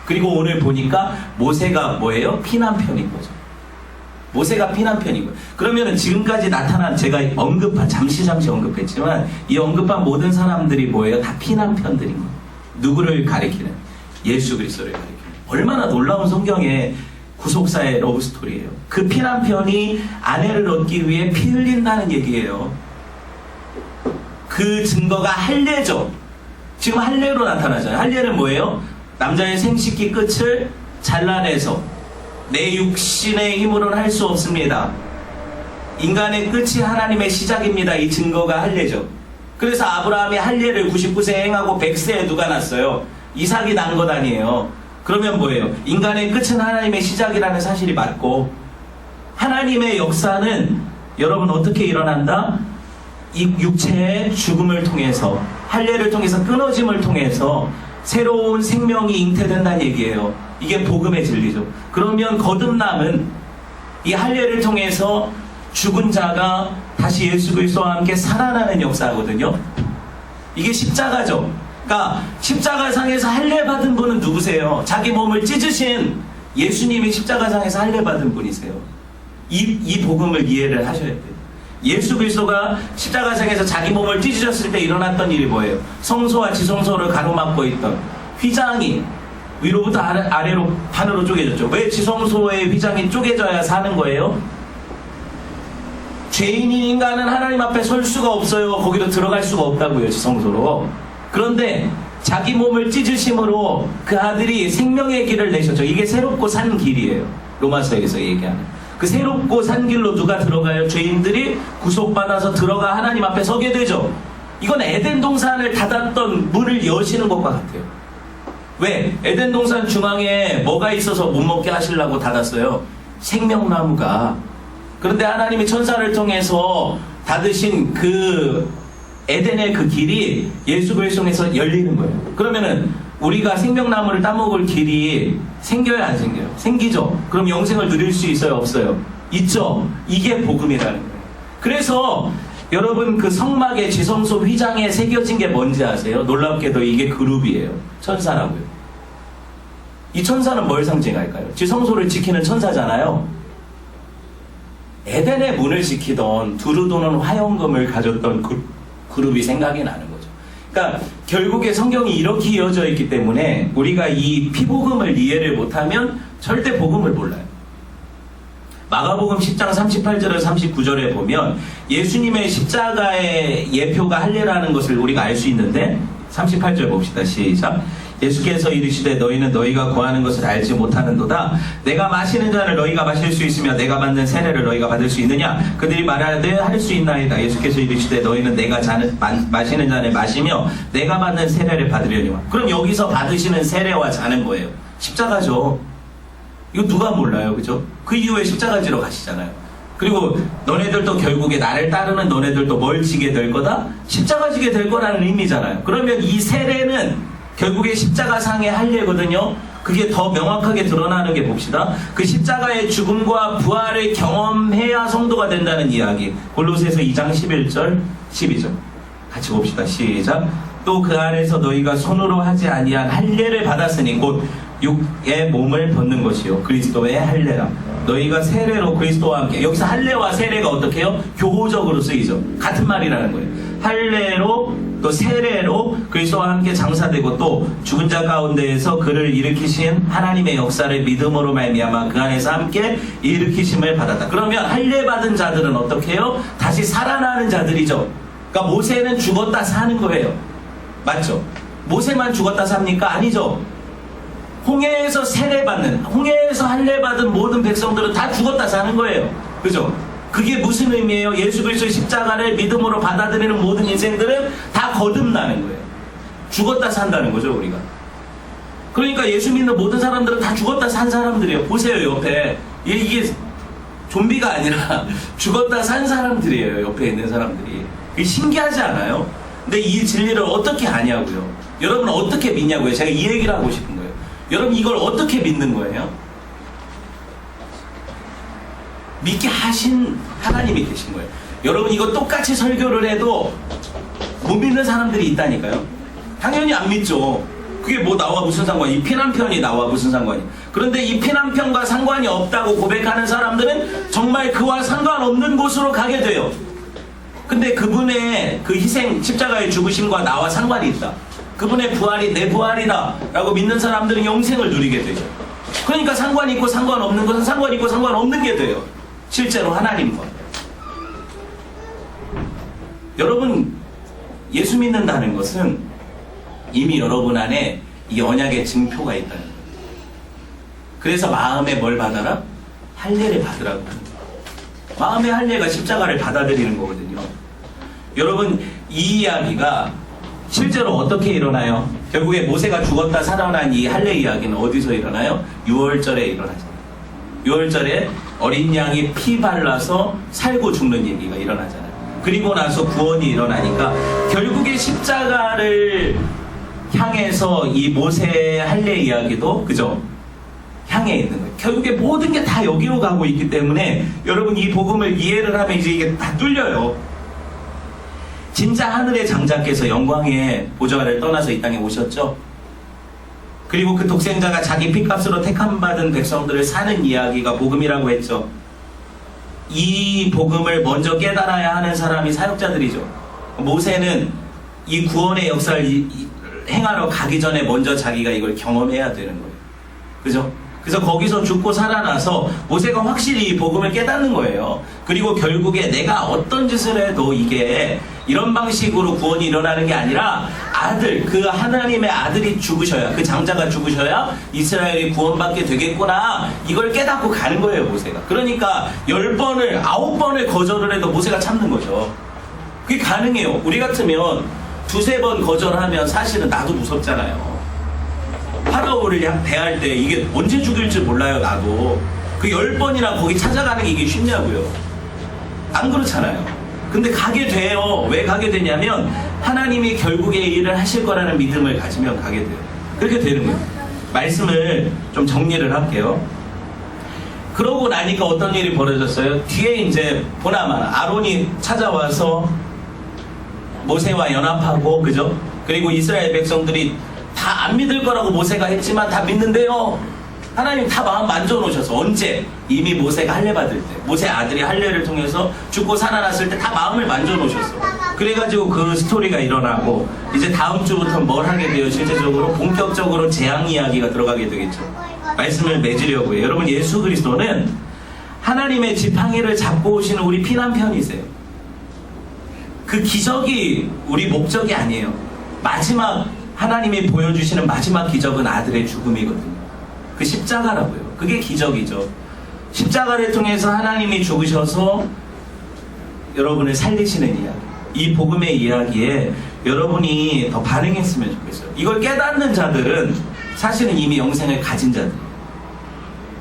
그리고 오늘 보니까 모세가 뭐예요? 피남편인 거죠. 모세가 피남편이고. 그러면은 지금까지 나타난 제가 잠시 언급했지만 이 언급한 모든 사람들이 뭐예요? 다 피남편들인 거예요. 누구를 가리키는? 예수 그리스도를 가리키는. 얼마나 놀라운 성경의 구속사의 러브스토리예요. 그 피남편이 아내를 얻기 위해 피 흘린다는 얘기예요. 그 증거가 할례죠. 지금 할례로 나타나잖아요. 할례는 뭐예요? 남자의 생식기 끝을 잘라내서 내 육신의 힘으로는 할 수 없습니다. 인간의 끝이 하나님의 시작입니다. 이 증거가 할례죠. 그래서 아브라함이 할례를 99세 행하고 100세에 누가 났어요? 이삭이 난 것 아니에요. 그러면 뭐예요? 인간의 끝은 하나님의 시작이라는 사실이 맞고 하나님의 역사는 여러분 어떻게 일어난다? 이 육체의 죽음을 통해서 할례를 통해서 끊어짐을 통해서 새로운 생명이 잉태된다는 얘기예요. 이게 복음의 진리죠. 그러면 거듭남은 이 할례를 통해서 죽은 자가 다시 예수 그리스도와 함께 살아나는 역사거든요. 이게 십자가죠. 그러니까 십자가상에서 할례 받은 분은 누구세요? 자기 몸을 찢으신 예수님이 십자가상에서 할례 받은 분이세요. 이 복음을 이해를 하셔야 돼요. 예수 그리스도가 십자가상에서 자기 몸을 찢으셨을 때 일어났던 일이 뭐예요? 성소와 지성소를 가로막고 있던 휘장이 위로부터 아래로 반으로 쪼개졌죠. 왜 지성소의 휘장이 쪼개져야 사는 거예요? 죄인인 인간은 하나님 앞에 설 수가 없어요. 거기로 들어갈 수가 없다고요, 지성소로. 그런데 자기 몸을 찢으심으로 그 아들이 생명의 길을 내셨죠. 이게 새롭고 산 길이에요. 로마서에서 얘기하는. 그 새롭고 산 길로 누가 들어가요? 죄인들이 구속받아서 들어가 하나님 앞에 서게 되죠. 이건 에덴 동산을 닫았던 문을 여시는 것과 같아요. 왜? 에덴 동산 중앙에 뭐가 있어서 못 먹게 하시려고 닫았어요? 생명나무가. 그런데 하나님이 천사를 통해서 닫으신 그 에덴의 그 길이 예수 그리스도를 통해서 열리는 거예요. 그러면은 우리가 생명나무를 따먹을 길이 생겨요, 안 생겨요? 생기죠. 그럼 영생을 누릴 수 있어요, 없어요? 있죠. 이게 복음이라는 거예요. 그래서 여러분 그 성막의 지성소 휘장에 새겨진 게 뭔지 아세요? 놀랍게도 이게 그룹이에요. 천사라고요. 이 천사는 뭘 상징할까요? 지성소를 지키는 천사잖아요. 에덴의 문을 지키던 두루 도는 화영금을 가졌던 그룹이 생각이 나는 거죠. 그러니까 결국에 성경이 이렇게 이어져 있기 때문에 우리가 이 피복음을 이해를 못하면 절대 복음을 몰라요. 마가복음 10장 38절에서 39절에 보면 예수님의 십자가의 예표가 할례라는 것을 우리가 알 수 있는데 38절 봅시다. 시작. 예수께서 이르시되 너희는 너희가 구하는 것을 알지 못하는도다. 내가 마시는 잔을 너희가 마실 수 있으며 내가 받는 세례를 너희가 받을 수 있느냐? 그들이 말하되 할 수 있나이다. 예수께서 이르시되 너희는 내가 마시는 잔을 마시며 내가 받는 세례를 받으려니와. 그럼 여기서 받으시는 세례와 잔은 뭐예요? 십자가죠. 이거 누가 몰라요, 그죠? 그 이후에 십자가 지러 가시잖아요. 그리고 너네들도 결국에 나를 따르는 너네들도 뭘 지게 될 거다? 십자가 지게 될 거라는 의미잖아요. 그러면 이 세례는 결국에 십자가상의 할례거든요. 그게 더 명확하게 드러나는 게 봅시다. 그 십자가의 죽음과 부활을 경험해야 성도가 된다는 이야기. 골로새서 2장 11절 12절 같이 봅시다. 시작. 또 그 안에서 너희가 손으로 하지 아니한 할례를 받았으니 곧 육의 몸을 벗는 것이요 그리스도의 할례라. 너희가 세례로 그리스도와 함께. 여기서 할례와 세례가 어떻게 해요? 교호적으로 쓰이죠. 같은 말이라는 거예요. 할례로 또 세례로 그리스도와 함께 장사되고 또 죽은 자 가운데에서 그를 일으키신 하나님의 역사를 믿음으로 말미암아 그 안에서 함께 일으키심을 받았다. 그러면 할례 받은 자들은 어떻게 해요? 다시 살아나는 자들이죠. 그러니까 모세는 죽었다 사는 거예요. 맞죠? 모세만 죽었다 삽니까? 아니죠. 홍해에서 세례받는, 홍해에서 할례받은 모든 백성들은 다 죽었다 사는 거예요. 그죠? 그게 무슨 의미예요? 예수 그리스도의 십자가를 믿음으로 받아들이는 모든 인생들은 다 거듭나는 거예요. 죽었다 산다는 거죠, 우리가. 그러니까 예수 믿는 모든 사람들은 다 죽었다 산 사람들이에요. 보세요, 옆에. 이게 좀비가 아니라 죽었다 산 사람들이에요, 옆에 있는 사람들이. 이게 신기하지 않아요? 근데 이 진리를 어떻게 아냐고요? 여러분 어떻게 믿냐고요? 제가 이 얘기를 하고 싶은 거예요. 여러분 이걸 어떻게 믿는 거예요? 믿게 하신 하나님이 계신 거예요. 여러분 이거 똑같이 설교를 해도 못 믿는 사람들이 있다니까요. 당연히 안 믿죠. 그게 뭐 나와 무슨 상관이? 이 피난편이 나와 무슨 상관이? 그런데 이 피난편과 상관이 없다고 고백하는 사람들은 정말 그와 상관없는 곳으로 가게 돼요. 근데 그분의 그 희생, 십자가의 죽으심과 나와 상관이 있다. 그분의 부활이 내 부활이다 라고 믿는 사람들은 영생을 누리게 되죠. 그러니까 상관이 있고 상관없는 것은 상관이 있고 상관없는 게 돼요. 실제로 하나님과. 여러분 예수 믿는다는 것은 이미 여러분 안에 이 언약의 증표가 있다는 거예요. 그래서 마음에 뭘 받아라? 할례를 받으라고. 마음의 할례가 십자가를 받아들이는 거거든요. 여러분 이 이야기가 실제로 어떻게 일어나요? 결국에 모세가 죽었다 살아난 이 할례 이야기는 어디서 일어나요? 6월절에 일어나잖아요. 6월절에 어린 양이 피 발라서 살고 죽는 얘기가 일어나잖아요. 그리고 나서 구원이 일어나니까 결국에 십자가를 향해서 이 모세의 할례 이야기도 그죠? 향해 있는 거예요. 결국에 모든 게 다 여기로 가고 있기 때문에 여러분 이 복음을 이해를 하면 이제 이게 다 뚫려요. 진짜 하늘의 장자께서 영광의 보좌를 떠나서 이 땅에 오셨죠. 그리고 그 독생자가 자기 피값으로 택함받은 백성들을 사는 이야기가 복음이라고 했죠. 이 복음을 먼저 깨달아야 하는 사람이 사역자들이죠. 모세는 이 구원의 역사를 행하러 가기 전에 먼저 자기가 이걸 경험해야 되는 거예요. 그죠? 그래서 거기서 죽고 살아나서 모세가 확실히 이 복음을 깨닫는 거예요. 그리고 결국에 내가 어떤 짓을 해도 이게 이런 방식으로 구원이 일어나는 게 아니라 아들, 그 하나님의 아들이 죽으셔야, 그 장자가 죽으셔야 이스라엘이 구원받게 되겠구나, 이걸 깨닫고 가는 거예요, 모세가. 그러니까 10번을 9번을 거절을 해도 모세가 참는 거죠. 그게 가능해요. 우리 같으면 2-3번 거절하면 사실은 나도 무섭잖아요. 파라오를 대할 때 이게 언제 죽일지 몰라요. 나도 그 10번이나 거기 찾아가는 게 이게 쉽냐고요. 안 그렇잖아요. 근데 가게 돼요. 왜 가게 되냐면 하나님이 결국에 일을 하실 거라는 믿음을 가지면 가게 돼요. 그렇게 되는 거예요. 말씀을 좀 정리를 할게요. 그러고 나니까 어떤 일이 벌어졌어요? 뒤에 이제 보나마나 아론이 찾아와서 모세와 연합하고, 그죠? 그리고 이스라엘 백성들이 다 안 믿을 거라고 모세가 했지만 다 믿는데요. 하나님 다 마음 만져놓으셔서. 언제? 이미 모세가 할례 받을 때, 모세 아들이 할례를 통해서 죽고 살아났을 때 다 마음을 만져놓으셨어. 그래가지고 그 스토리가 일어나고, 이제 다음 주부터 뭘 하게 돼요? 실제적으로 본격적으로 재앙 이야기가 들어가게 되겠죠. 말씀을 맺으려고 해요. 여러분, 예수 그리스도는 하나님의 지팡이를 잡고 오시는 우리 피난편이세요. 그 기적이 우리 목적이 아니에요. 마지막 하나님이 보여주시는 마지막 기적은 아들의 죽음이거든요. 그 십자가라고요. 그게 기적이죠. 십자가를 통해서 하나님이 죽으셔서 여러분을 살리시는 이야기. 이 복음의 이야기에 여러분이 더 반응했으면 좋겠어요. 이걸 깨닫는 자들은 사실은 이미 영생을 가진 자들.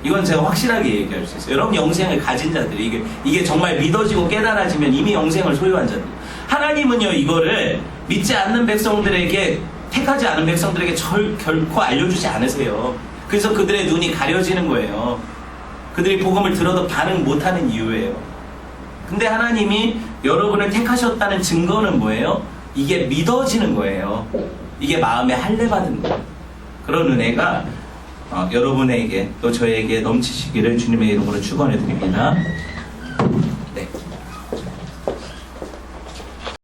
이건 제가 확실하게 얘기할 수 있어요. 여러분, 영생을 가진 자들이, 이게 정말 믿어지고 깨달아지면 이미 영생을 소유한 자들. 하나님은요, 이거를 믿지 않는 백성들에게, 택하지 않은 백성들에게 결코 알려주지 않으세요. 그래서 그들의 눈이 가려지는 거예요. 그들이 복음을 들어도 반응 못하는 이유예요. 근데 하나님이 여러분을 택하셨다는 증거는 뭐예요? 이게 믿어지는 거예요. 이게 마음에 할례 받은 거예요. 그런 은혜가 여러분에게 또 저에게 넘치시기를 주님의 이름으로 축원해 드립니다.